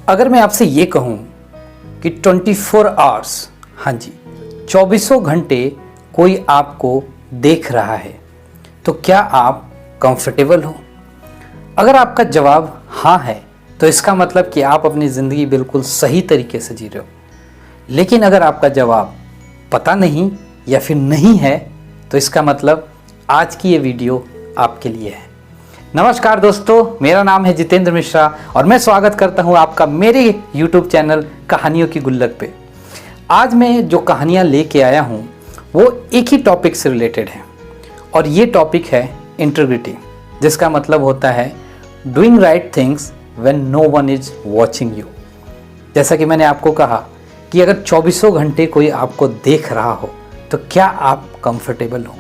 अगर मैं आपसे ये कहूँ कि 24 आवर्स, हाँ जी, 24 घंटे कोई आपको देख रहा है, तो क्या आप कंफर्टेबल हो? अगर आपका जवाब हाँ है तो इसका मतलब कि आप अपनी ज़िंदगी बिल्कुल सही तरीके से जी रहे हो। लेकिन अगर आपका जवाब पता नहीं या फिर नहीं है तो इसका मतलब आज की ये वीडियो आपके लिए है। नमस्कार दोस्तों, मेरा नाम है जितेंद्र मिश्रा और मैं स्वागत करता हूं आपका मेरे YouTube चैनल कहानियों की गुल्लक पे। आज मैं जो कहानियां लेके आया हूं वो एक ही टॉपिक से रिलेटेड है और ये टॉपिक है इंटीग्रिटी, जिसका मतलब होता है doing right things when no one is watching you. जैसा कि मैंने आपको कहा कि अगर 24 घंटे कोई आपको देख रहा हो तो क्या आप कंफर्टेबल हो?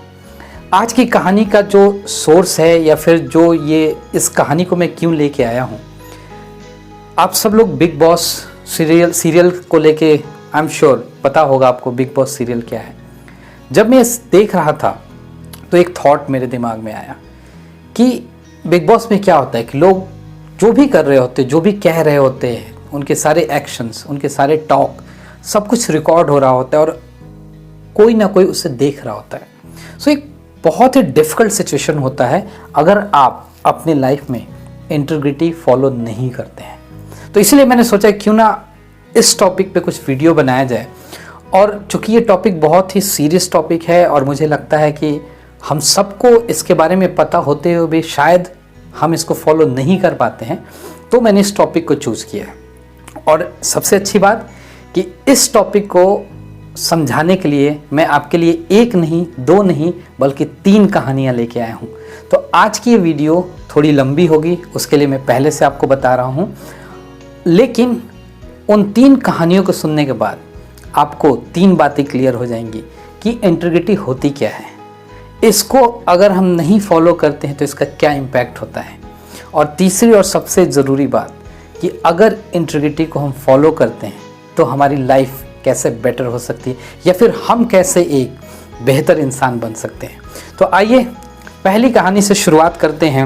आज की कहानी का जो सोर्स है या फिर जो ये इस कहानी को मैं क्यों लेके आया हूँ, आप सब लोग बिग बॉस सीरियल को लेके आई एम श्योर पता होगा आपको बिग बॉस सीरियल क्या है। जब मैं देख रहा था तो एक थॉट मेरे दिमाग में आया कि बिग बॉस में क्या होता है कि लोग जो भी कर रहे होते, जो भी कह रहे होते हैं, उनके सारे एक्शंस, उनके सारे टॉक, सब कुछ रिकॉर्ड हो रहा होता है और कोई ना कोई उसे देख रहा होता है। सो एक बहुत ही डिफ़िकल्ट सिचुएशन होता है अगर आप अपनी लाइफ में इंटीग्रिटी फॉलो नहीं करते हैं। तो इसलिए मैंने सोचा क्यों ना इस टॉपिक पे कुछ वीडियो बनाया जाए। और चूंकि ये टॉपिक बहुत ही सीरियस टॉपिक है और मुझे लगता है कि हम सबको इसके बारे में पता होते हुए भी शायद हम इसको फॉलो नहीं कर पाते हैं, तो मैंने इस टॉपिक को चूज़ किया है। और सबसे अच्छी बात कि इस टॉपिक को समझाने के लिए मैं आपके लिए एक नहीं, दो नहीं, बल्कि 3 कहानियाँ लेके आया हूँ। तो आज की ये वीडियो थोड़ी लंबी होगी, उसके लिए मैं पहले से आपको बता रहा हूँ। लेकिन उन 3 कहानियों को सुनने के बाद आपको 3 बातें क्लियर हो जाएंगी कि इंटीग्रिटी होती क्या है, इसको अगर हम नहीं फॉलो करते हैं तो इसका क्या इम्पैक्ट होता है, और तीसरी और सबसे ज़रूरी बात कि अगर इंटीग्रिटी को हम फॉलो करते हैं तो हमारी लाइफ कैसे बेटर हो सकती है या फिर हम कैसे एक बेहतर इंसान बन सकते हैं। तो आइए पहली कहानी से शुरुआत करते हैं।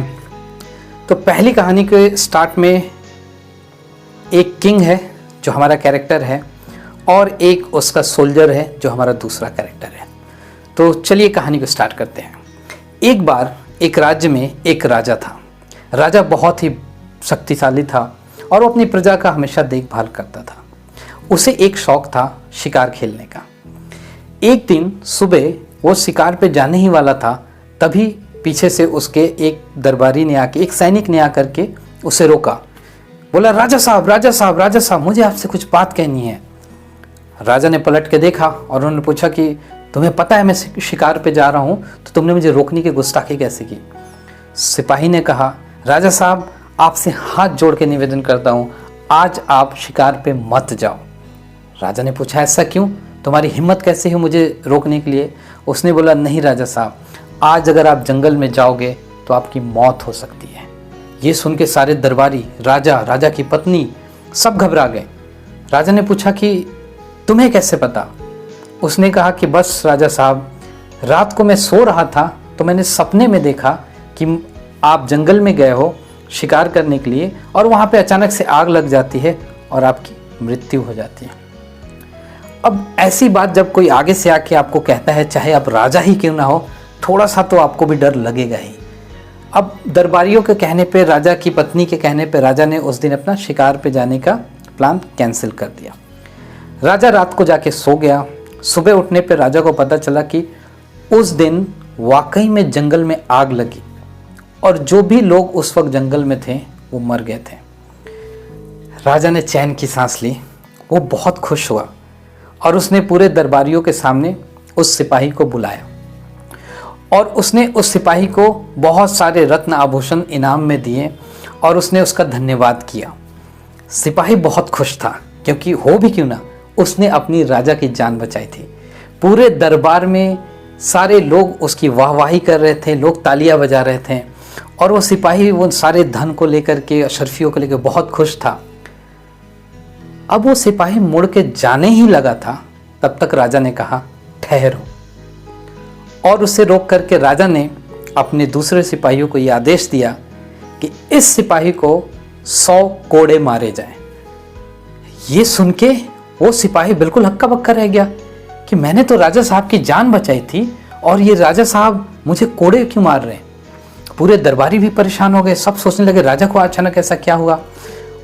तो पहली कहानी के स्टार्ट में एक किंग है जो हमारा कैरेक्टर है और एक उसका सोल्जर है जो हमारा दूसरा कैरेक्टर है। तो चलिए कहानी को स्टार्ट करते हैं। एक बार एक राज्य में एक राजा था। राजा बहुत ही शक्तिशाली था और वो अपनी प्रजा का हमेशा देखभाल करता था। उसे एक शौक था शिकार खेलने का। एक दिन सुबह वो शिकार पे जाने ही वाला था, तभी पीछे से उसके एक दरबारी ने आके, एक सैनिक ने आकर के उसे रोका। बोला, राजा साहब, राजा साहब, राजा साहब, मुझे आपसे कुछ बात कहनी है। राजा ने पलट के देखा और उन्होंने पूछा कि तुम्हें पता है मैं शिकार पे जा रहा हूँ, तो तुमने मुझे रोकने की गुस्ताखी कैसे की? सिपाही ने कहा, राजा साहब, आपसे हाथ जोड़ के निवेदन करता हूँ, आज आप शिकार पे मत जाओ। राजा ने पूछा, ऐसा क्यों? तुम्हारी हिम्मत कैसे हुई मुझे रोकने के लिए? उसने बोला, नहीं राजा साहब, आज अगर आप जंगल में जाओगे तो आपकी मौत हो सकती है। ये सुन के सारे दरबारी, राजा, राजा की पत्नी सब घबरा गए। राजा ने पूछा कि तुम्हें कैसे पता? उसने कहा कि बस राजा साहब, रात को मैं सो रहा था तो मैंने सपने में देखा कि आप जंगल में गए हो शिकार करने के लिए और वहाँ पे अचानक से आग लग जाती है और आपकी मृत्यु हो जाती है। अब ऐसी बात जब कोई आगे से आके आपको कहता है, चाहे आप राजा ही क्यों ना हो, थोड़ा सा तो आपको भी डर लगेगा ही। अब दरबारियों के कहने पे, राजा की पत्नी के कहने पे राजा ने उस दिन अपना शिकार पे जाने का प्लान कैंसिल कर दिया। राजा रात को जाके सो गया। सुबह उठने पे राजा को पता चला कि उस दिन वाकई में जंगल में आग लगी और जो भी लोग उस वक्त जंगल में थे वो मर गए थे। राजा ने चैन की सांस ली, वो बहुत खुश हुआ और उसने पूरे दरबारियों के सामने उस सिपाही को बुलाया और उसने उस सिपाही को बहुत सारे रत्न आभूषण इनाम में दिए और उसने उसका धन्यवाद किया। सिपाही बहुत खुश था क्योंकि हो भी क्यों ना, उसने अपनी राजा की जान बचाई थी। पूरे दरबार में सारे लोग उसकी वाहवाही कर रहे थे, लोग तालियां बजा रहे थे और वो सिपाही वो सारे धन को लेकर के, अशरफियों को लेकर बहुत खुश था। अब वो सिपाही मुड़ के जाने ही लगा था, तब तक राजा ने कहा, ठहरो, और उसे रोक करके राजा ने अपने दूसरे सिपाहियों को यह आदेश दिया कि इस सिपाही को 100 कोड़े मारे जाएं। ये सुन के वो सिपाही बिल्कुल हक्का बक्का रह गया कि मैंने तो राजा साहब की जान बचाई थी और ये राजा साहब मुझे कोड़े क्यों मार रहे हैं। पूरे दरबारी भी परेशान हो गए, सब सोचने लगे राजा को अचानक ऐसा क्या हुआ।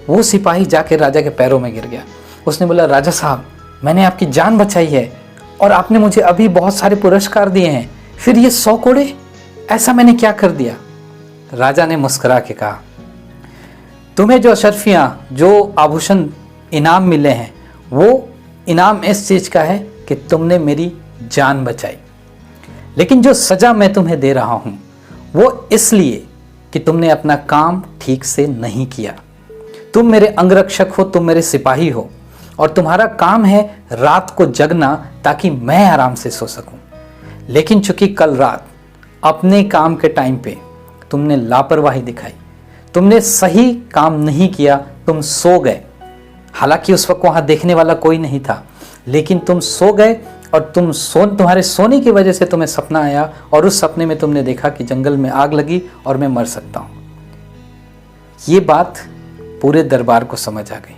वो सिपाही जाके राजा के पैरों में गिर गया। उसने बोला, राजा साहब मैंने आपकी जान बचाई है और आपने मुझे अभी बहुत सारे पुरस्कार दिए हैं, फिर ये 100 कोड़े, ऐसा मैंने क्या कर दिया। राजा ने मुस्कुरा के कहा, तुम्हें जो अशर्फियां, जो आभूषण इनाम मिले हैं, वो इनाम इस चीज का है कि तुमने मेरी जान बचाई, लेकिन जो सजा मैं तुम्हें दे रहा हूं वो इसलिए कि तुमने अपना काम ठीक से नहीं किया। तुम मेरे अंगरक्षक हो, तुम मेरे सिपाही हो और तुम्हारा काम है रात को जगना ताकि मैं आराम से सो सकूं। लेकिन चूंकि कल रात अपने काम के टाइम पे तुमने लापरवाही दिखाई, तुमने सही काम नहीं किया, तुम सो गए। हालांकि उस वक्त वहां देखने वाला कोई नहीं था, लेकिन तुम सो गए और तुम्हारे सोने की वजह से तुम्हें सपना आया और उस सपने में तुमने देखा कि जंगल में आग लगी और मैं मर सकता हूं। ये बात पूरे दरबार को समझ आ गई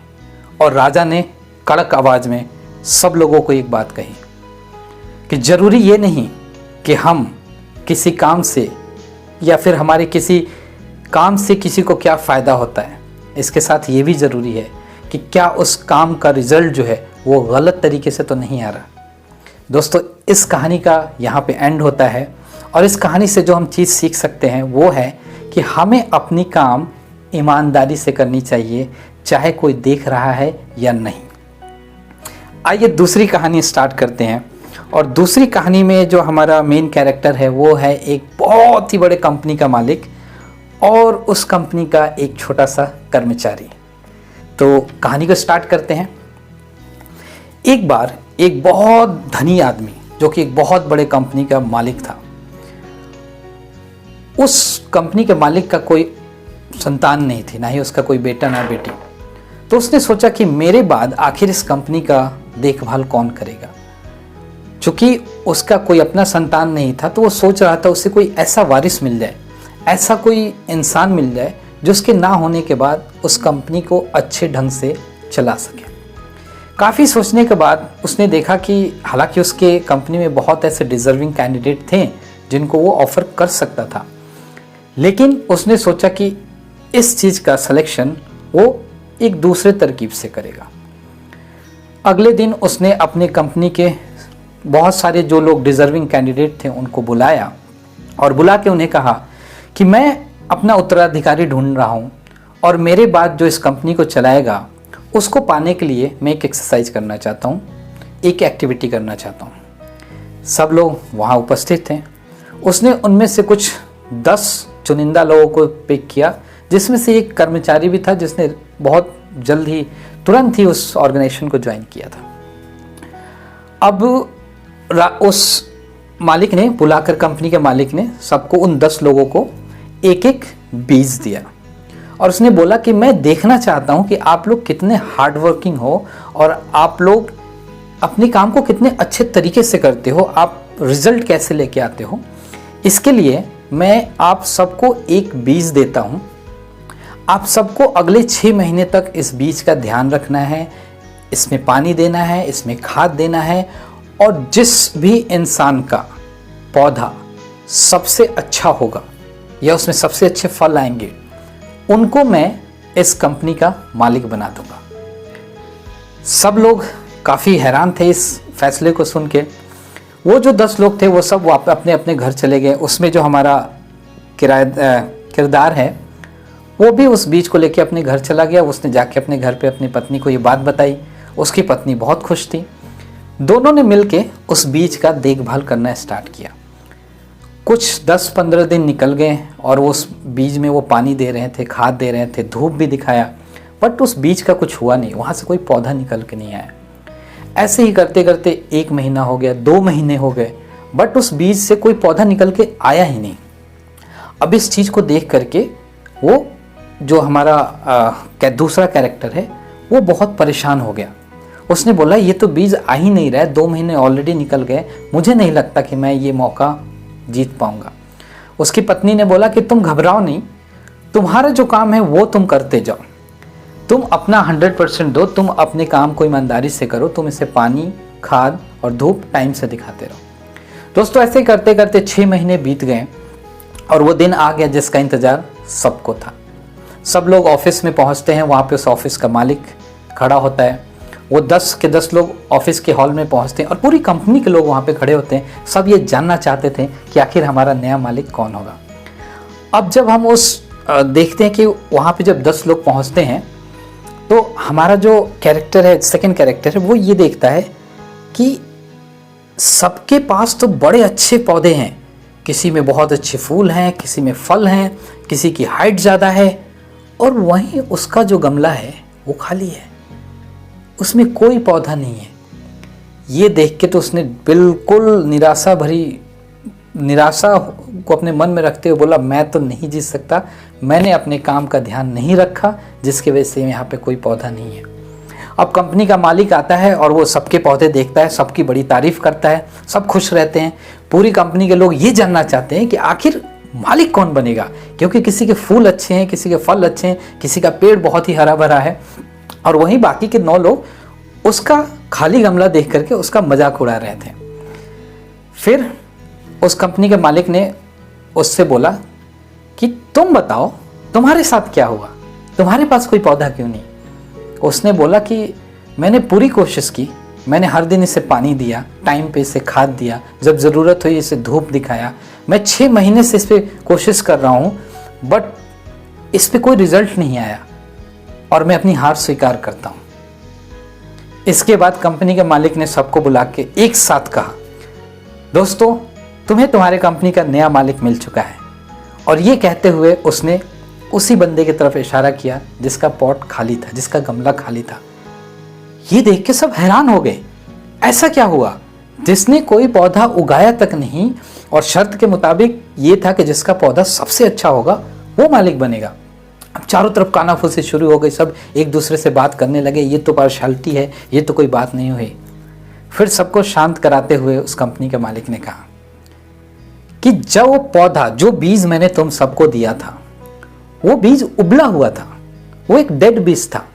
और राजा ने कड़क आवाज में सब लोगों को एक बात कही कि जरूरी ये नहीं कि हम किसी काम से या फिर हमारे किसी काम से किसी को क्या फ़ायदा होता है, इसके साथ ये भी ज़रूरी है कि क्या उस काम का रिजल्ट जो है वो गलत तरीके से तो नहीं आ रहा। दोस्तों, इस कहानी का यहाँ पे एंड होता है और इस कहानी से जो हम चीज़ सीख सकते हैं वो है कि हमें अपनी काम ईमानदारी से करनी चाहिए, चाहे कोई देख रहा है या नहीं। आइए दूसरी कहानी स्टार्ट करते हैं। और दूसरी कहानी में जो हमारा मेन कैरेक्टर है वो है एक बहुत ही बड़े कंपनी का मालिक और उस कंपनी का एक छोटा सा कर्मचारी। तो कहानी को स्टार्ट करते हैं। एक बार एक बहुत धनी आदमी जो कि एक बहुत बड़े कंपनी का मालिक था, उस कंपनी के मालिक का कोई संतान नहीं थी, ना ही उसका कोई बेटा ना बेटी। तो उसने सोचा कि मेरे बाद आखिर इस कंपनी का देखभाल कौन करेगा। चूंकि उसका कोई अपना संतान नहीं था तो वो सोच रहा था उसे कोई ऐसा वारिस मिल जाए, ऐसा कोई इंसान मिल जाए जो उसके ना होने के बाद उस कंपनी को अच्छे ढंग से चला सके। काफ़ी सोचने के बाद उसने देखा कि हालांकि उसके कंपनी में बहुत ऐसे डिजर्विंग कैंडिडेट थे जिनको वो ऑफर कर सकता था, लेकिन उसने सोचा कि इस चीज़ का सिलेक्शन वो एक दूसरे तरकीब से करेगा। अगले दिन उसने अपने कंपनी के बहुत सारे जो लोग डिजर्विंग कैंडिडेट थे उनको बुलाया और बुला के उन्हें कहा कि मैं अपना उत्तराधिकारी ढूंढ रहा हूँ और मेरे बाद जो इस कंपनी को चलाएगा उसको पाने के लिए मैं एक एक्सरसाइज करना चाहता हूँ, एक एक्टिविटी करना चाहता हूँ। सब लोग वहाँ उपस्थित थे। उसने उनमें से कुछ 10 चुनिंदा लोगों को पिक किया, जिसमें से एक कर्मचारी भी था जिसने बहुत जल्द ही तुरंत ही उस ऑर्गेनाइजेशन को ज्वाइन किया था। अब उस मालिक ने बुलाकर, कंपनी के मालिक ने सबको, उन 10 लोगों को एक एक बीज दिया और उसने बोला कि मैं देखना चाहता हूं कि आप लोग कितने हार्ड वर्किंग हो और आप लोग अपने काम को कितने अच्छे तरीके से करते हो, आप रिजल्ट कैसे लेके आते हो। इसके लिए मैं आप सबको एक बीज देता हूं। आप सबको अगले 6 महीने तक इस बीज का ध्यान रखना है, इसमें पानी देना है, इसमें खाद देना है और जिस भी इंसान का पौधा सबसे अच्छा होगा या उसमें सबसे अच्छे फल आएंगे उनको मैं इस कंपनी का मालिक बना दूंगा। सब लोग काफ़ी हैरान थे इस फैसले को सुन के। वो जो 10 लोग थे वो सब अपने अपने घर चले गए। उसमें जो हमारा किरदार है वो भी उस बीज को लेके अपने घर चला गया। उसने जाके अपने घर पे अपनी पत्नी को ये बात बताई। उसकी पत्नी बहुत खुश थी। दोनों ने मिलके उस बीज का देखभाल करना स्टार्ट किया। कुछ 10-15 दिन निकल गए और उस बीज में वो पानी दे रहे थे, खाद दे रहे थे, धूप भी दिखाया, बट उस बीज का कुछ हुआ नहीं, वहाँ से कोई पौधा निकल के नहीं आया। ऐसे ही करते करते 1 महीना हो गया, 2 महीने हो गए, बट उस बीज से कोई पौधा निकल के आया ही नहीं। अब इस चीज़ को देख करके वो जो हमारा दूसरा कैरेक्टर है वो बहुत परेशान हो गया। उसने बोला ये तो बीज आ ही नहीं रहा है, 2 महीने ऑलरेडी निकल गए, मुझे नहीं लगता कि मैं ये मौका जीत पाऊंगा। उसकी पत्नी ने बोला कि तुम घबराओ नहीं, तुम्हारा जो काम है वो तुम करते जाओ, तुम अपना 100% दो, तुम अपने काम को ईमानदारी से करो, तुम इसे पानी, खाद और धूप टाइम से दिखाते रहो। दोस्तों ऐसे करते करते 6 महीने बीत गए और वो दिन आ गया जिसका इंतजार सबको था। सब लोग ऑफिस में पहुंचते हैं, वहाँ पे उस ऑफिस का मालिक खड़ा होता है। वो 10 के 10 लोग ऑफिस के हॉल में पहुंचते हैं और पूरी कंपनी के लोग वहाँ पे खड़े होते हैं। सब ये जानना चाहते थे कि आखिर हमारा नया मालिक कौन होगा। अब जब हम देखते हैं कि वहाँ पे जब 10 लोग पहुँचते हैं तो हमारा जो कैरेक्टर है, सेकंड कैरेक्टर है, वो ये देखता है कि सबके पास तो बड़े अच्छे पौधे हैं, किसी में बहुत अच्छे फूल हैं, किसी में फल हैं, किसी की हाइट ज़्यादा है, और वहीं उसका जो गमला है वो खाली है, उसमें कोई पौधा नहीं है। ये देख के तो उसने बिल्कुल निराशा को अपने मन में रखते हुए बोला, मैं तो नहीं जीत सकता, मैंने अपने काम का ध्यान नहीं रखा जिसकी वजह से यहाँ पे कोई पौधा नहीं है। अब कंपनी का मालिक आता है और वो सबके पौधे देखता है, सबकी बड़ी तारीफ करता है, सब खुश रहते हैं। पूरी कंपनी के लोग ये जानना चाहते हैं कि आखिर मालिक कौन बनेगा, क्योंकि किसी के फूल अच्छे हैं, किसी के फल अच्छे हैं, किसी का पेड़ बहुत ही हरा भरा है, और वहीं बाकी के 9 लोग उसका खाली गमला देख करके उसका मजाक उड़ा रहे थे। फिर उस कंपनी के मालिक ने उससे बोला कि तुम बताओ तुम्हारे साथ क्या हुआ, तुम्हारे पास कोई पौधा क्यों नहीं। उसने बोला कि मैंने पूरी कोशिश की, मैंने हर दिन इसे पानी दिया, टाइम पे इसे खाद दिया, जब ज़रूरत हुई इसे धूप दिखाया, मैं 6 महीने से इस पर कोशिश कर रहा हूँ, बट इस पर कोई रिजल्ट नहीं आया और मैं अपनी हार स्वीकार करता हूँ। इसके बाद कंपनी के मालिक ने सबको बुला के एक साथ कहा, दोस्तों तुम्हें तुम्हारे कंपनी का नया मालिक मिल चुका है। और ये कहते हुए उसने उसी बंदे की तरफ इशारा किया जिसका पॉट खाली था, जिसका गमला खाली था। ये देख के सब हैरान हो गए, ऐसा क्या हुआ जिसने कोई पौधा उगाया तक नहीं, और शर्त के मुताबिक ये था कि जिसका पौधा सबसे अच्छा होगा वो मालिक बनेगा। अब चारों तरफ कानाफूसी शुरू हो गई, सब एक दूसरे से बात करने लगे, ये तो पार्शियलिटी है, ये तो कोई बात नहीं हुई। फिर सबको शांत कराते हुए उस कंपनी के मालिक ने कहा कि जब वो पौधा, जो बीज मैंने तुम सबको दिया था, वो बीज उबला हुआ था, वो एक डेड बीज था,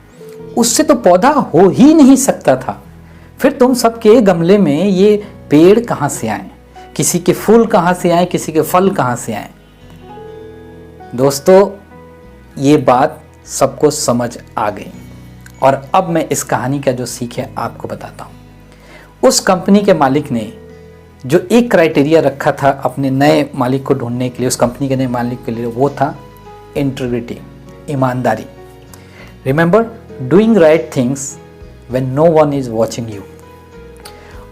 उससे तो पौधा हो ही नहीं सकता था। फिर तुम सबके गमले में ये पेड़ कहां से आए, किसी के फूल कहां से आए, किसी के फल कहां से आए। दोस्तों ये बात सबको समझ आ गई, और अब मैं इस कहानी का जो सीख है आपको बताता हूं। उस कंपनी के मालिक ने जो एक क्राइटेरिया रखा था अपने नए मालिक को ढूंढने के लिए, उस कंपनी के नए मालिक के लिए, वो था इंटीग्रिटी, ईमानदारी। Remember doing right things when no one is watching you.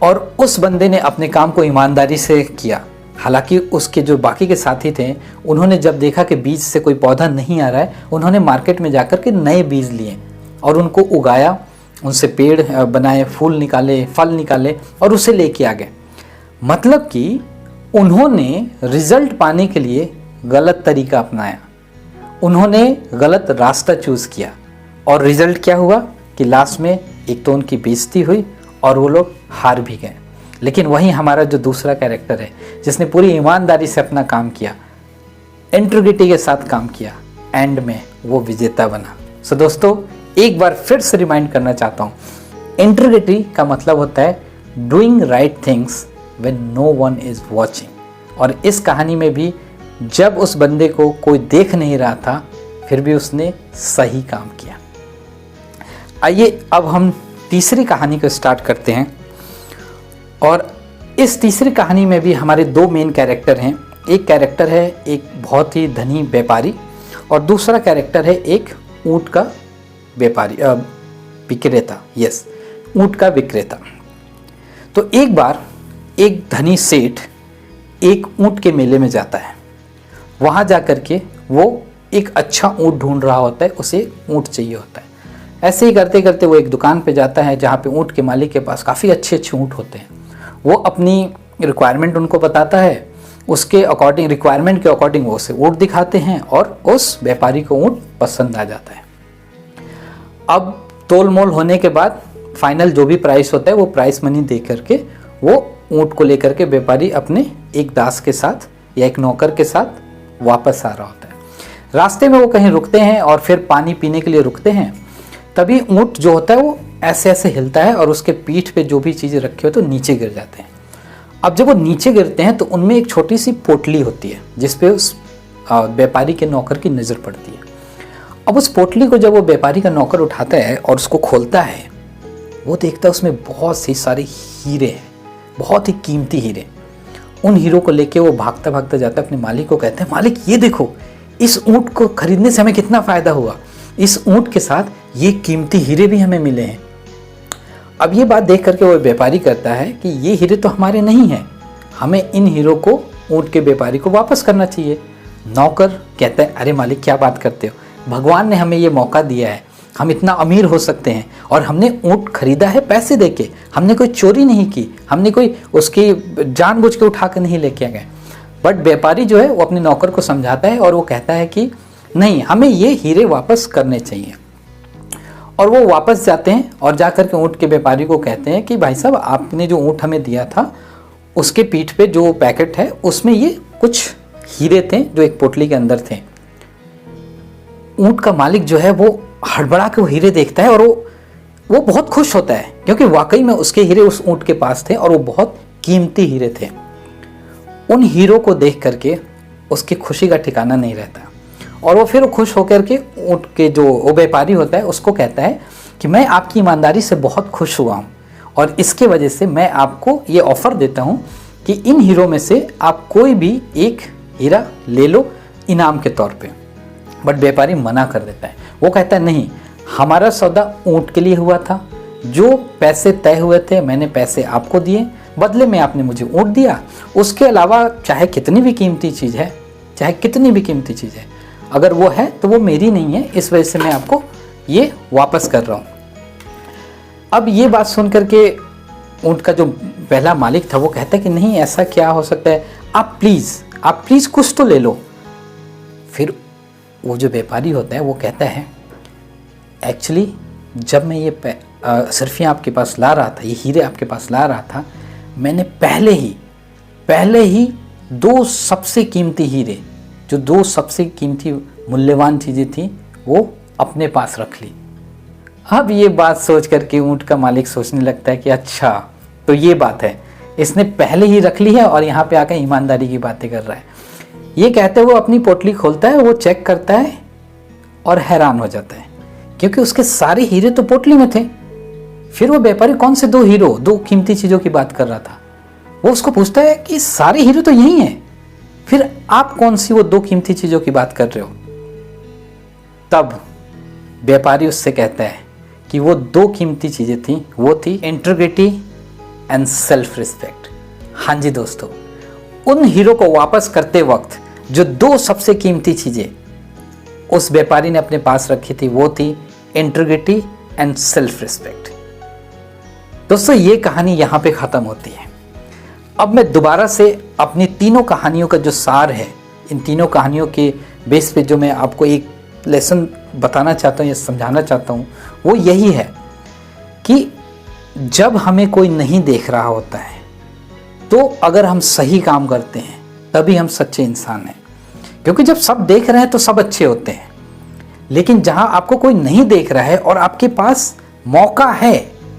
और उस बंदे ने अपने काम को ईमानदारी से किया। हालांकि उसके जो बाकी के साथी थे, उन्होंने जब देखा कि बीज से कोई पौधा नहीं आ रहा है, उन्होंने मार्केट में जाकर के नए बीज लिए और उनको उगाया, उनसे पेड़ बनाए, फूल निकाले, फल निकाले और उसे लेके आ गए। मतलब कि उन्होंने रिजल्ट पाने के लिए गलत तरीका अपनाया, उन्होंने गलत रास्ता चूज किया, और रिजल्ट क्या हुआ कि लास्ट में एक तो उनकी बेइज्जती हुई और वो लोग हार भी गए। लेकिन वहीं हमारा जो दूसरा कैरेक्टर है, जिसने पूरी ईमानदारी से अपना काम किया, इंटीग्रिटी के साथ काम किया, एंड में वो विजेता बना। सो दोस्तों एक बार फिर से रिमाइंड करना चाहता हूँ, इंटीग्रिटी का मतलब होता है doing right things when no one is watching. और इस कहानी में भी जब उस बंदे को कोई देख नहीं रहा था, फिर भी उसने सही काम किया। आइए अब हम तीसरी कहानी को स्टार्ट करते हैं। और इस तीसरी कहानी में भी हमारे 2 मेन कैरेक्टर हैं। एक कैरेक्टर है एक बहुत ही धनी व्यापारी, और दूसरा कैरेक्टर है एक ऊंट का व्यापारी, विक्रेता। यस, ऊंट का विक्रेता। तो एक बार एक धनी सेठ एक ऊंट के मेले में जाता है। वहाँ जा कर के वो एक अच्छा ऊंट ढूंढ रहा होता है, उसे ऊंट चाहिए होता है। ऐसे ही करते करते वो एक दुकान पे जाता है जहाँ पे ऊंट के मालिक के पास काफ़ी अच्छे अच्छे ऊंट होते हैं। वो अपनी रिक्वायरमेंट उनको बताता है, उसके अकॉर्डिंग, रिक्वायरमेंट के अकॉर्डिंग वो उसे ऊंट दिखाते हैं और उस व्यापारी को ऊंट पसंद आ जाता है। अब तोल मोल होने के बाद फाइनल जो भी प्राइस होता है वो प्राइस मनी दे करके वो ऊंट को लेकर के व्यापारी अपने एक दास के साथ या एक नौकर के साथ वापस आ रहा होता है। रास्ते में वो कहीं रुकते हैं और फिर पानी पीने के लिए रुकते हैं। तभी ऊँट जो होता है वो ऐसे ऐसे हिलता है और उसके पीठ पे जो भी चीज़ें रखी हो तो नीचे गिर जाते हैं। अब जब वो नीचे गिरते हैं तो उनमें एक छोटी सी पोटली होती है जिसपे उस व्यापारी के नौकर की नज़र पड़ती है। अब उस पोटली को जब वो व्यापारी का नौकर उठाता है और उसको खोलता है, वो देखता है उसमें बहुत सी सारे हीरे हैं, बहुत ही कीमती हीरे। उन हीरो को लेके वो भागता भागता जाता है अपने मालिक को, कहते हैं मालिक ये देखो, इस ऊँट को खरीदने से हमें कितना फ़ायदा हुआ, इस ऊँट के साथ ये कीमती हीरे भी हमें मिले हैं। अब ये बात देख करके वो व्यापारी कहता है कि ये हीरे तो हमारे नहीं हैं, हमें इन हीरो को ऊँट के व्यापारी को वापस करना चाहिए। नौकर कहता है अरे मालिक क्या बात करते हो, भगवान ने हमें ये मौका दिया है, हम इतना अमीर हो सकते हैं और हमने ऊँट खरीदा है पैसे देके, हमने कोई चोरी नहीं की, हमने कोई उसकी जानबूझ के उठा कर नहीं लेके गए। बट व्यापारी जो है वो अपने नौकर को समझाता है और वो कहता है कि नहीं, हमें ये हीरे वापस करने चाहिए। और वो वापस जाते हैं और जा कर के ऊँट के व्यापारी को कहते हैं कि भाई साहब आपने जो ऊँट हमें दिया था उसके पीठ पे जो पैकेट है उसमें ये कुछ हीरे थे जो एक पोटली के अंदर थे। ऊँट का मालिक जो है वो हड़बड़ा के वो हीरे देखता है और वो बहुत खुश होता है क्योंकि वाकई में उसके हीरे उस ऊँट के पास थे और वो बहुत कीमती हीरे थे। उन हीरो को देख करके उसकी खुशी का ठिकाना नहीं रहता और वो फिर खुश होकर के ऊँट के जो वो व्यापारी होता है उसको कहता है कि मैं आपकी ईमानदारी से बहुत खुश हुआ हूँ और इसके वजह से मैं आपको ये ऑफ़र देता हूँ कि इन हीरो में से आप कोई भी एक हीरा ले लो इनाम के तौर पे। बट व्यापारी मना कर देता है, वो कहता है नहीं, हमारा सौदा ऊँट के लिए हुआ था, जो पैसे तय हुए थे मैंने पैसे आपको दिए, बदले में आपने मुझे ऊँट दिया, उसके अलावा चाहे कितनी भी कीमती चीज़ है, चाहे कितनी भी कीमती चीज़ है, अगर वो है तो वो मेरी नहीं है, इस वजह से मैं आपको ये वापस कर रहा हूँ। अब ये बात सुन करके ऊँट का जो पहला मालिक था वो कहता है कि नहीं, ऐसा क्या हो सकता है, आप प्लीज़ कुछ तो ले लो। फिर वो जो व्यापारी होता है वो कहता है एक्चुअली जब मैं ये सर्फियाँ आपके पास ला रहा था, ये हीरे आपके पास ला रहा था, मैंने पहले ही दो सबसे कीमती हीरे, जो दो सबसे कीमती मूल्यवान चीज़ें थी, वो अपने पास रख ली। अब ये बात सोच करके ऊँट का मालिक सोचने लगता है कि अच्छा तो ये बात है, इसने पहले ही रख ली है और यहाँ पे आकर ईमानदारी की बातें कर रहा है। ये कहते हुए अपनी पोटली खोलता है, वो चेक करता है और हैरान हो जाता है क्योंकि उसके सारे हीरे तो पोटली में थे। फिर वो व्यापारी कौन से दो हीरो, दो कीमती चीज़ों की बात कर रहा था, वो उसको पूछता है कि सारे हीरे तो यही हैं, फिर आप कौन सी वो दो कीमती चीज़ों की बात कर रहे हो। तब व्यापारी उससे कहता है कि वो दो कीमती चीज़ें थी, वो थी इंटीग्रिटी एंड सेल्फ रिस्पेक्ट। हाँ जी दोस्तों, उन हीरो को वापस करते वक्त जो दो सबसे कीमती चीज़ें उस व्यापारी ने अपने पास रखी थी वो थी इंटीग्रिटी एंड सेल्फ रिस्पेक्ट। दोस्तों ये कहानी यहाँ पे ख़त्म होती है। अब मैं दोबारा से अपनी तीनों कहानियों का जो सार है, इन तीनों कहानियों के बेस पे जो मैं आपको एक लेसन बताना चाहता हूँ या समझाना चाहता हूँ वो यही है कि जब हमें कोई नहीं देख रहा होता है तो अगर हम सही काम करते हैं तभी हम सच्चे इंसान हैं, क्योंकि जब सब देख रहे हैं तो सब अच्छे होते हैं। लेकिन जहाँ आपको कोई नहीं देख रहा है और आपके पास मौका है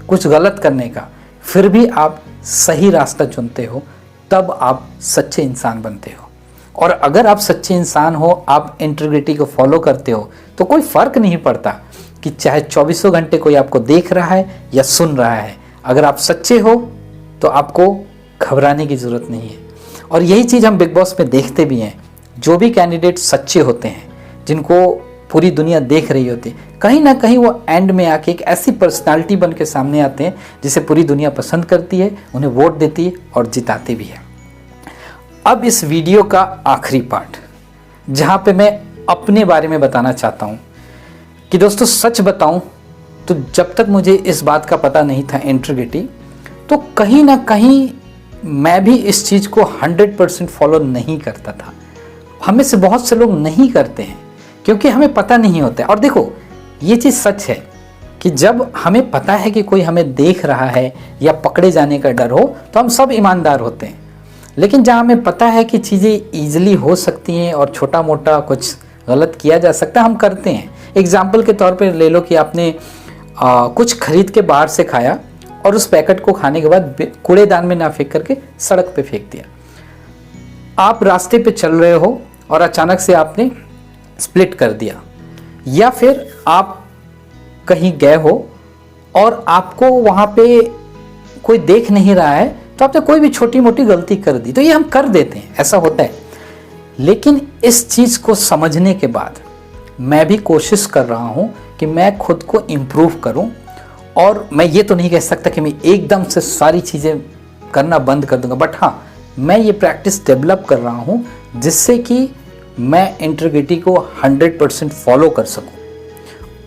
कुछ गलत करने का, फिर भी आप सही रास्ता चुनते हो, तब आप सच्चे इंसान बनते हो। और अगर आप सच्चे इंसान हो, आप इंटीग्रिटी को फॉलो करते हो, तो कोई फ़र्क नहीं पड़ता कि चाहे 24 घंटे कोई आपको देख रहा है या सुन रहा है। अगर आप सच्चे हो तो आपको घबराने की ज़रूरत नहीं है। और यही चीज़ हम बिग बॉस में देखते भी हैं। जो भी कैंडिडेट सच्चे होते हैं, जिनको पूरी दुनिया देख रही होती है, कहीं ना कहीं वो एंड में आके एक ऐसी पर्सनालिटी बन के सामने आते हैं जिसे पूरी दुनिया पसंद करती है, उन्हें वोट देती है और जिताती भी है। अब इस वीडियो का आखिरी पार्ट, जहाँ पे मैं अपने बारे में बताना चाहता हूँ कि दोस्तों सच बताऊँ तो जब तक मुझे इस बात का पता नहीं था इंटीग्रिटी, तो कहीं ना कहीं मैं भी इस चीज़ को 100% फॉलो नहीं करता था। हमें से बहुत से लोग नहीं करते हैं क्योंकि हमें पता नहीं होता है। और देखो ये चीज़ सच है कि जब हमें पता है कि कोई हमें देख रहा है या पकड़े जाने का डर हो तो हम सब ईमानदार होते हैं। लेकिन जहाँ हमें पता है कि चीज़ें ईजिली हो सकती हैं और छोटा मोटा कुछ गलत किया जा सकता है, हम करते हैं। एग्जाम्पल के तौर पर ले लो कि आपने कुछ खरीद के बाहर से खाया और उस पैकेट को खाने के बाद कूड़ेदान में ना फेंक करके सड़क पे फेंक दिया। आप रास्ते पे चल रहे हो और अचानक से आपने स्प्लिट कर दिया, या फिर आप कहीं गए हो और आपको वहाँ पे कोई देख नहीं रहा है तो आपने कोई भी छोटी मोटी गलती कर दी। तो ये हम कर देते हैं, ऐसा होता है। लेकिन इस चीज़ को समझने के बाद मैं भी कोशिश कर रहा हूँ कि मैं खुद को इम्प्रूव करूँ, और मैं ये तो नहीं कह सकता कि मैं एकदम से सारी चीज़ें करना बंद कर दूंगा, बट हाँ, मैं ये प्रैक्टिस डेवलप कर रहा हूँ जिससे कि मैं इंटीग्रिटी को 100% फॉलो कर सकूँ।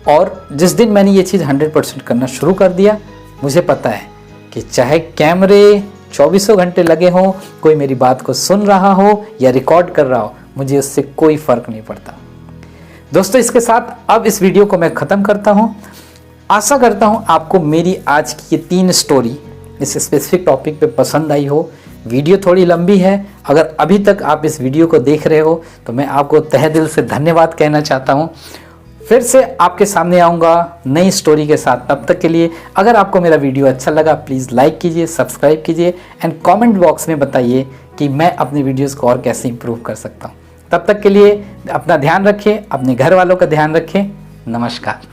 और जिस दिन मैंने ये चीज़ 100% करना शुरू कर दिया, मुझे पता है कि चाहे कैमरे 24 घंटे लगे हों, कोई मेरी बात को सुन रहा हो या रिकॉर्ड कर रहा हो, मुझे उससे कोई फ़र्क नहीं पड़ता। दोस्तों, इसके साथ अब इस वीडियो को मैं ख़त्म करता हूँ। आशा करता हूँ आपको मेरी आज की ये 3 स्टोरी इस स्पेसिफिक टॉपिक पे पसंद आई हो। वीडियो थोड़ी लंबी है, अगर अभी तक आप इस वीडियो को देख रहे हो तो मैं आपको तहे दिल से धन्यवाद कहना चाहता हूँ। फिर से आपके सामने आऊँगा नई स्टोरी के साथ। तब तक के लिए अगर आपको मेरा वीडियो अच्छा लगा, प्लीज़ लाइक कीजिए, सब्सक्राइब कीजिए एंड कमेंट बॉक्स में बताइए कि मैं अपने वीडियोस को और कैसे इंप्रूव कर सकता हूँ। तब तक के लिए अपना ध्यान रखें, अपने घर वालों का ध्यान रखें। नमस्कार।